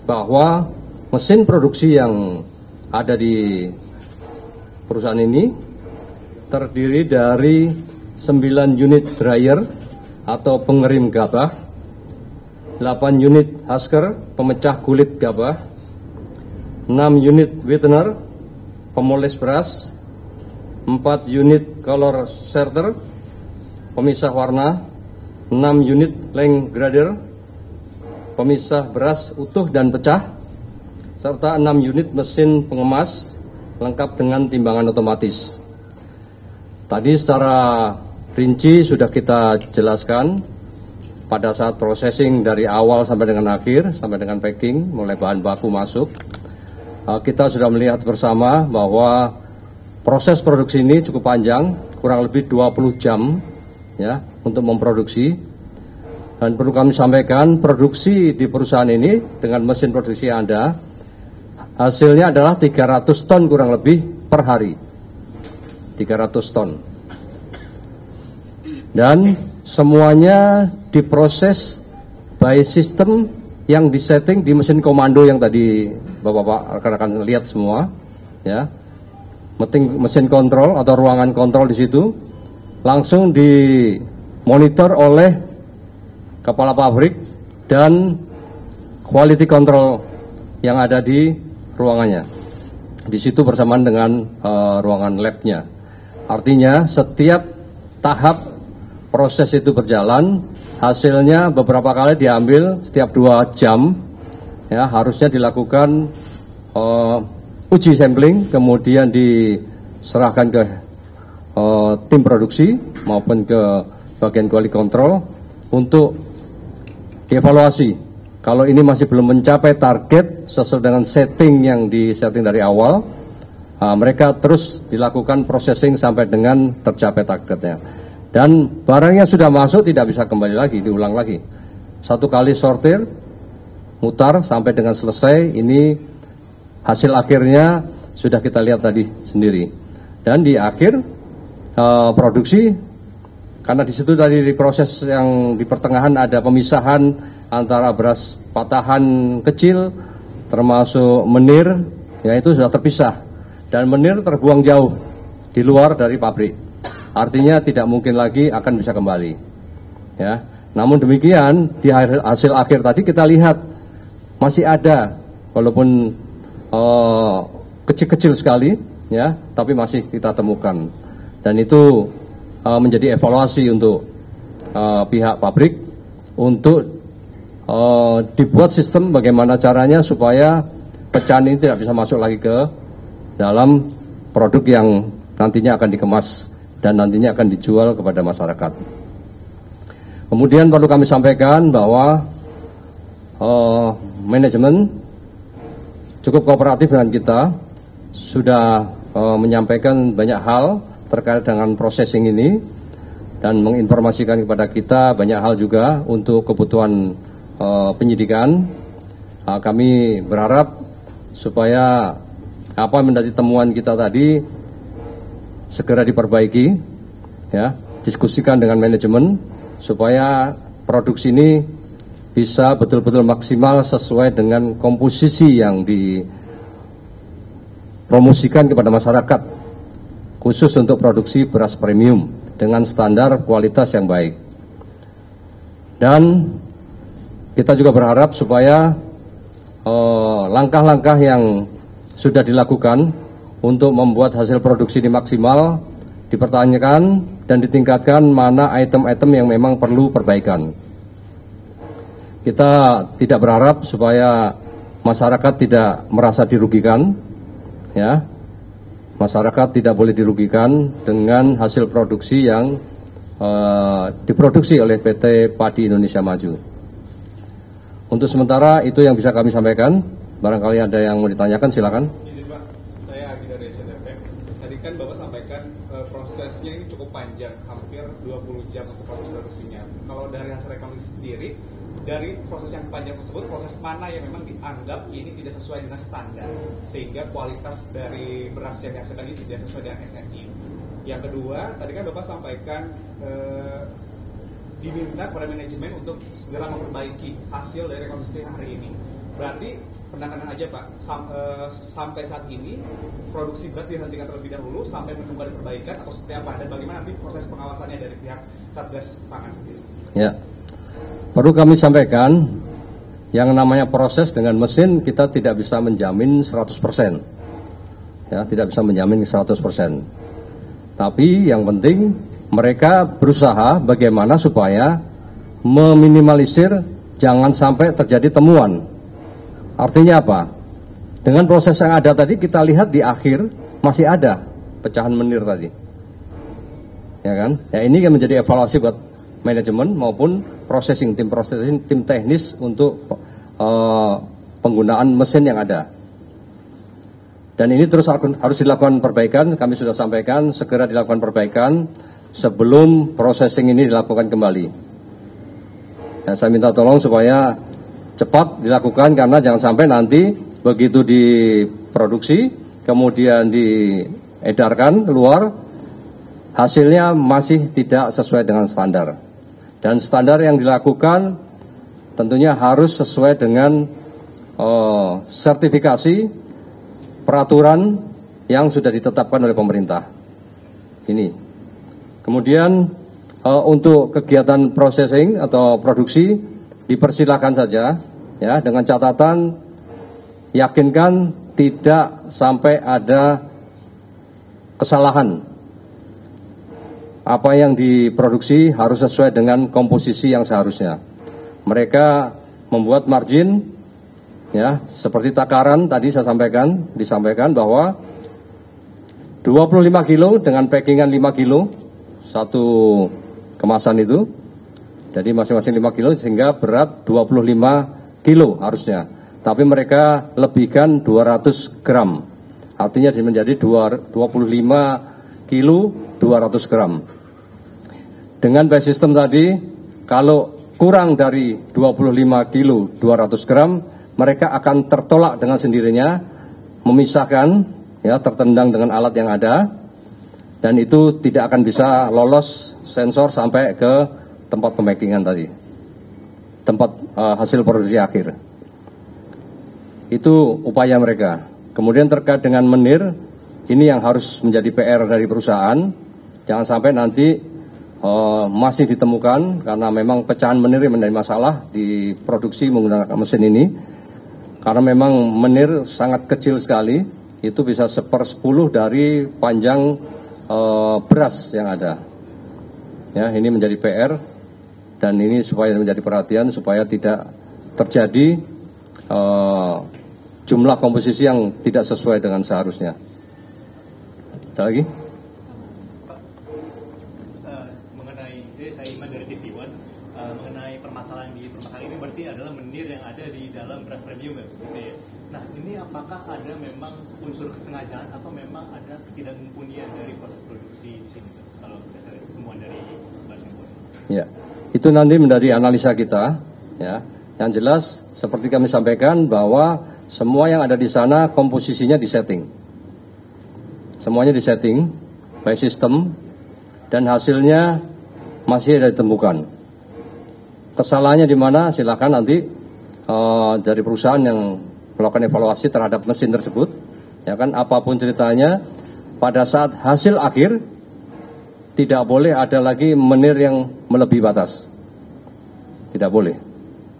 bahwa mesin produksi yang ada di perusahaan ini terdiri dari 9 unit dryer atau pengerim gabah, 8 unit husker pemecah kulit gabah, 6 unit whitener pemoles beras, 4 unit color sorter pemisah warna, 6 unit length grader pemisah beras utuh dan pecah, serta 6 unit mesin pengemas lengkap dengan timbangan otomatis. Tadi secara rinci sudah kita jelaskan pada saat processing dari awal sampai dengan akhir, sampai dengan packing, mulai bahan baku masuk. Kita sudah melihat bersama bahwa proses produksi ini cukup panjang, kurang lebih 20 jam ya untuk memproduksi. Dan perlu kami sampaikan, produksi di perusahaan ini dengan mesin produksi yang ada, hasilnya adalah 300 ton kurang lebih per hari. 300 ton. Dan semuanya diproses by system yang disetting di mesin komando yang tadi Bapak-bapak rekan-rekan lihat semua, ya. Mesin kontrol atau ruangan kontrol di situ langsung dimonitor oleh kepala pabrik dan quality control yang ada di ruangannya. Di situ bersamaan dengan ruangan labnya. Artinya setiap tahap proses itu berjalan, hasilnya beberapa kali diambil setiap 2 jam, ya harusnya dilakukan uji sampling, kemudian diserahkan ke tim produksi maupun ke bagian quality control untuk dievaluasi. Kalau ini masih belum mencapai target sesuai dengan setting yang disetting dari awal, mereka terus dilakukan processing sampai dengan tercapai targetnya. Dan barangnya sudah masuk tidak bisa kembali lagi, diulang lagi. Satu kali sortir, mutar sampai dengan selesai, ini hasil akhirnya sudah kita lihat tadi sendiri. Dan di akhir produksi, karena di situ tadi di proses yang di pertengahan ada pemisahan antara beras patahan kecil termasuk menir, ya itu sudah terpisah. Dan menir terbuang jauh di luar dari pabrik. Artinya tidak mungkin lagi akan bisa kembali. Ya. Namun demikian di hasil akhir tadi kita lihat masih ada, walaupun kecil-kecil sekali, ya, tapi masih kita temukan. Dan itu menjadi evaluasi untuk pihak pabrik untuk dibuat sistem bagaimana caranya supaya pecahan ini tidak bisa masuk lagi ke dalam produk yang nantinya akan dikemas dan nantinya akan dijual kepada masyarakat. Kemudian perlu kami sampaikan bahwa manajemen cukup kooperatif dengan kita, sudah menyampaikan banyak hal terkait dengan processing ini dan menginformasikan kepada kita banyak hal juga untuk kebutuhan penyidikan. Kami berharap supaya apa yang menjadi temuan kita tadi segera diperbaiki, ya, diskusikan dengan manajemen supaya produksi ini bisa betul-betul maksimal sesuai dengan komposisi yang dipromosikan kepada masyarakat, khusus untuk produksi beras premium dengan standar kualitas yang baik. Dan kita juga berharap supaya langkah-langkah yang sudah dilakukan untuk membuat hasil produksi ini maksimal dipertanyakan dan ditingkatkan mana item-item yang memang perlu perbaikan. Kita tidak berharap supaya masyarakat tidak merasa dirugikan, ya. Masyarakat tidak boleh dirugikan dengan hasil produksi yang diproduksi oleh PT Padi Indonesia Maju. Untuk sementara itu yang bisa kami sampaikan. Barangkali ada yang mau ditanyakan, silakan. Izin Pak, saya Agi dari Asian Effect. Tadi kan Bapak sampaikan prosesnya ini cukup panjang, hampir 20 jam untuk proses produksinya. Kalau dari hasil rekomendasi sendiri, dari proses yang panjang tersebut, proses mana yang memang dianggap ini tidak sesuai dengan standar, sehingga kualitas dari beras yang dihasilkan ini tidak sesuai dengan SNI. Yang kedua, tadi kan Bapak sampaikan diminta kepada manajemen untuk segera memperbaiki hasil dari rekonstruksi hari ini. Berarti penanganan aja Pak, sampai saat ini produksi beras dihentikan terlebih dahulu sampai menunggu ada perbaikan atau seperti apa, dan bagaimana nanti proses pengawasannya dari pihak Satgas Pangan sendiri? Ya, perlu kami sampaikan, yang namanya proses dengan mesin kita tidak bisa menjamin 100%. Ya, tidak bisa menjamin 100%. Tapi yang penting mereka berusaha bagaimana supaya meminimalisir jangan sampai terjadi temuan. Artinya apa? Dengan proses yang ada tadi kita lihat di akhir masih ada pecahan menir tadi. Ya kan? Ya, ini yang menjadi evaluasi buat manajemen maupun tim teknis untuk penggunaan mesin yang ada. Dan ini terus harus dilakukan perbaikan. Kami sudah sampaikan segera dilakukan perbaikan sebelum processing ini dilakukan kembali. Ya, saya minta tolong supaya cepat dilakukan, karena jangan sampai nanti begitu diproduksi kemudian diedarkan keluar hasilnya masih tidak sesuai dengan standar. Dan standar yang dilakukan tentunya harus sesuai dengan sertifikasi peraturan yang sudah ditetapkan oleh pemerintah. Ini. Kemudian untuk kegiatan processing atau produksi dipersilakan saja, ya, dengan catatan yakinkan tidak sampai ada kesalahan. Apa yang diproduksi harus sesuai dengan komposisi yang seharusnya. Mereka membuat margin, ya, seperti takaran tadi disampaikan bahwa 25 kilo dengan packingan 5 kilo satu kemasan itu. Jadi masing-masing 5 kilo sehingga berat 25 kilo harusnya. Tapi mereka lebihkan 200 gram. Artinya menjadi 25 kilo 200 gram. Dengan by system tadi, kalau kurang dari 25 kilo 200 gram, mereka akan tertolak dengan sendirinya, memisahkan, ya, tertendang dengan alat yang ada, dan itu tidak akan bisa lolos sensor sampai ke tempat pemackingan tadi, tempat hasil produksi akhir. Itu upaya mereka. Kemudian terkait dengan menir, ini yang harus menjadi PR dari perusahaan. Jangan sampai nanti masih ditemukan, karena memang pecahan menir yang menjadi masalah di produksi menggunakan mesin ini. Karena memang menir sangat kecil sekali, itu bisa 1/10 dari panjang beras yang ada. Ya, ini menjadi PR. Dan ini supaya menjadi perhatian supaya tidak terjadi jumlah komposisi yang tidak sesuai dengan seharusnya. Ada lagi? Pak, mengenai saya Iman dari TV1, mengenai permasalahan di permasalahan ini berarti adalah menir yang ada di dalam beras premium, ya, gitu ya. Nah, ini apakah ada memang unsur kesengajaan atau memang ada ketidakmumpunian dari proses produksi di sini, kalau berdasarkan temuan dari Baris Krim? Ya. Itu nanti menjadi analisa kita, ya. Yang jelas seperti kami sampaikan bahwa semua yang ada di sana komposisinya disetting. Semuanya disetting by system dan hasilnya masih ada ditemukan. Kesalahannya di mana? Silakan nanti dari perusahaan yang melakukan evaluasi terhadap mesin tersebut, ya kan, apapun ceritanya, pada saat hasil akhir tidak boleh ada lagi menir yang melebihi batas. Tidak boleh.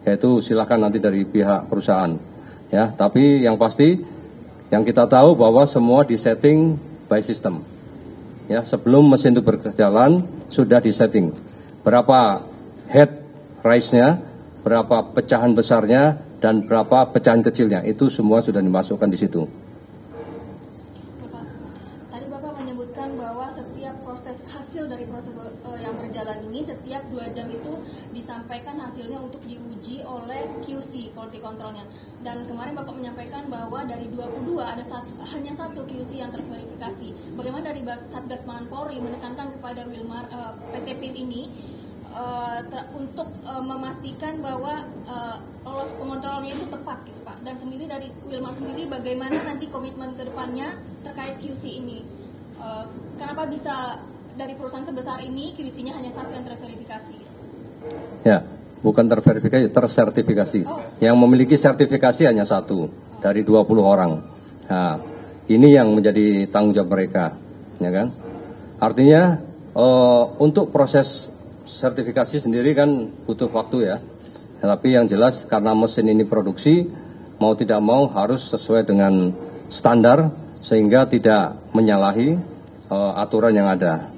Yaitu silakan nanti dari pihak perusahaan. Ya, tapi yang pasti yang kita tahu bahwa semua disetting by system. Ya, sebelum mesin itu berjalan sudah disetting. Berapa head rise-nya, berapa pecahan besarnya, dan berapa pecahan kecilnya. Itu semua sudah dimasukkan di situ. Proses hasil dari proses yang berjalan ini setiap 2 jam itu disampaikan hasilnya untuk diuji oleh QC, quality controlnya. Dan kemarin Bapak menyampaikan bahwa dari 22 ada hanya 1 QC yang terverifikasi. Bagaimana dari Satgas Pangan Polri menekankan kepada Wilmar PT PIL ini untuk memastikan bahwa lolos pengontrolnya itu tepat, gitu Pak. Dan sendiri dari Wilmar sendiri bagaimana nanti komitmen ke depannya terkait QC ini? Kenapa bisa dari perusahaan sebesar ini QC-nya hanya 1 yang terverifikasi? Ya, bukan terverifikasi, tersertifikasi. Yang memiliki sertifikasi hanya 1 dari 20 orang. Nah, ini yang menjadi tanggung jawab mereka, ya kan? Artinya untuk proses sertifikasi sendiri kan butuh waktu ya. Tapi yang jelas karena mesin ini produksi, mau tidak mau harus sesuai dengan standar sehingga tidak menyalahi aturan yang ada.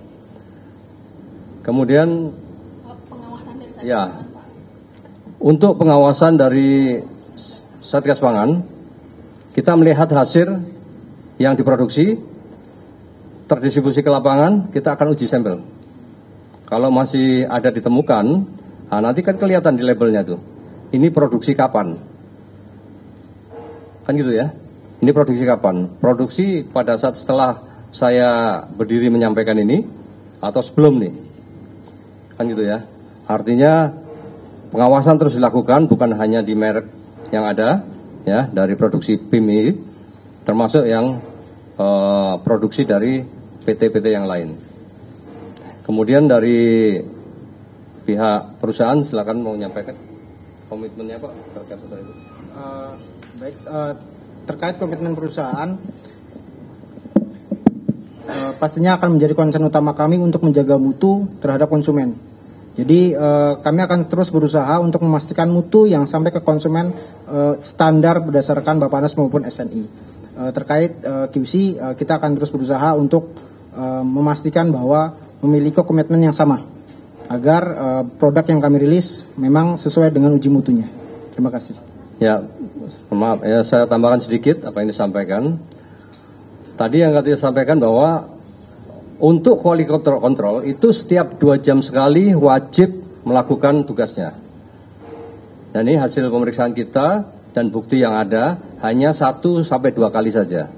Kemudian pengawasan dari Satgas ya, Pangan, Pak. untuk pengawasan dari Satgas Pangan, kita melihat hasil yang diproduksi, terdistribusi ke lapangan, kita akan uji sampel. Kalau masih ada ditemukan, nah nanti kan kelihatan di labelnya tuh, ini produksi kapan? Kan gitu ya, ini produksi kapan? Produksi pada saat setelah saya berdiri menyampaikan ini, atau sebelum nih? Kan gitu ya, artinya pengawasan terus dilakukan, bukan hanya di merek yang ada, ya, dari produksi PIM ini, termasuk yang produksi dari PT-PT yang lain. Kemudian dari pihak perusahaan, silakan mau menyampaikan komitmennya Pak terkait hal itu. Baik, terkait komitmen perusahaan, pastinya akan menjadi concern utama kami untuk menjaga mutu terhadap konsumen. Jadi kami akan terus berusaha untuk memastikan mutu yang sampai ke konsumen standar berdasarkan Bappenas maupun SNI. Terkait QC, kita akan terus berusaha untuk memastikan bahwa memiliki komitmen yang sama agar produk yang kami rilis memang sesuai dengan uji mutunya. Terima kasih. Ya, maaf ya, saya tambahkan sedikit apa yang disampaikan. Tadi yang tadi disampaikan bahwa untuk quality control itu setiap 2 jam sekali wajib melakukan tugasnya. Dan ini hasil pemeriksaan kita dan bukti yang ada hanya 1 sampai 2 kali saja.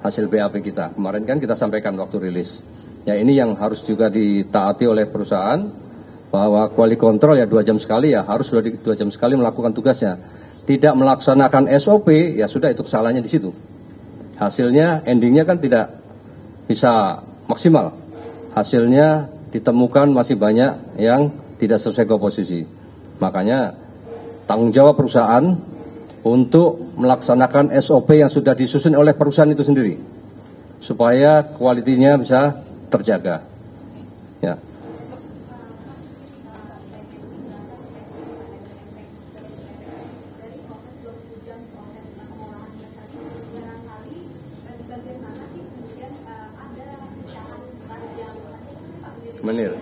Hasil BAP kita kemarin kan kita sampaikan waktu rilis. Ya ini yang harus juga ditaati oleh perusahaan, bahwa quality control ya 2 jam sekali, ya harus 2 jam sekali melakukan tugasnya. Tidak melaksanakan SOP ya sudah, itu kesalahannya di situ. Hasilnya endingnya kan tidak bisa maksimal. Hasilnya ditemukan masih banyak yang tidak sesuai komposisi. Makanya tanggung jawab perusahaan untuk melaksanakan SOP yang sudah disusun oleh perusahaan itu sendiri, supaya kualitinya bisa terjaga. Ya. Menir.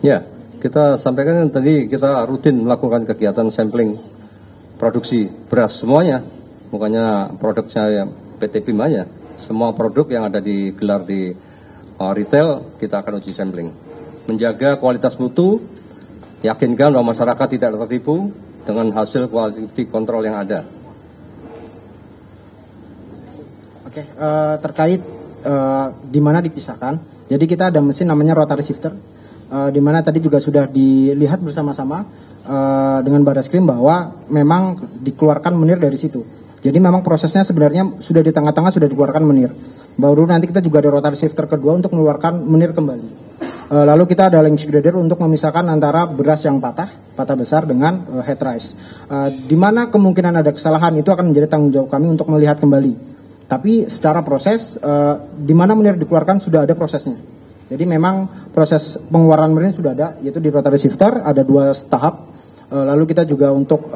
Ya, kita sampaikan tadi kita rutin melakukan kegiatan sampling produksi beras semuanya, bukannya produknya PT PIM aja. Semua produk yang ada digelar di retail kita akan uji sampling. Menjaga kualitas mutu, yakinkan bahwa masyarakat tidak tertipu dengan hasil quality control yang ada. Oke, terkait di mana dipisahkan. Jadi kita ada mesin namanya rotary shifter, di mana tadi juga sudah dilihat bersama-sama dengan Barreskrim bahwa memang dikeluarkan menir dari situ. Jadi memang prosesnya sebenarnya sudah di tengah-tengah sudah dikeluarkan menir. Baru nanti kita juga ada rotary shifter kedua untuk mengeluarkan menir kembali. Lalu kita ada length grader untuk memisahkan antara beras yang patah besar dengan head rice. Di mana kemungkinan ada kesalahan itu akan menjadi tanggung jawab kami untuk melihat kembali. Tapi secara proses, di mana menir dikeluarkan sudah ada prosesnya. Jadi memang proses pengeluaran menir sudah ada, yaitu di rotary shifter ada 2 tahap. Lalu kita juga untuk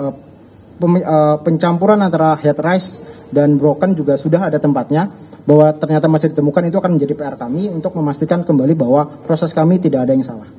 pencampuran antara head rice dan broken juga sudah ada tempatnya. Bahwa ternyata masih ditemukan, itu akan menjadi PR kami untuk memastikan kembali bahwa proses kami tidak ada yang salah.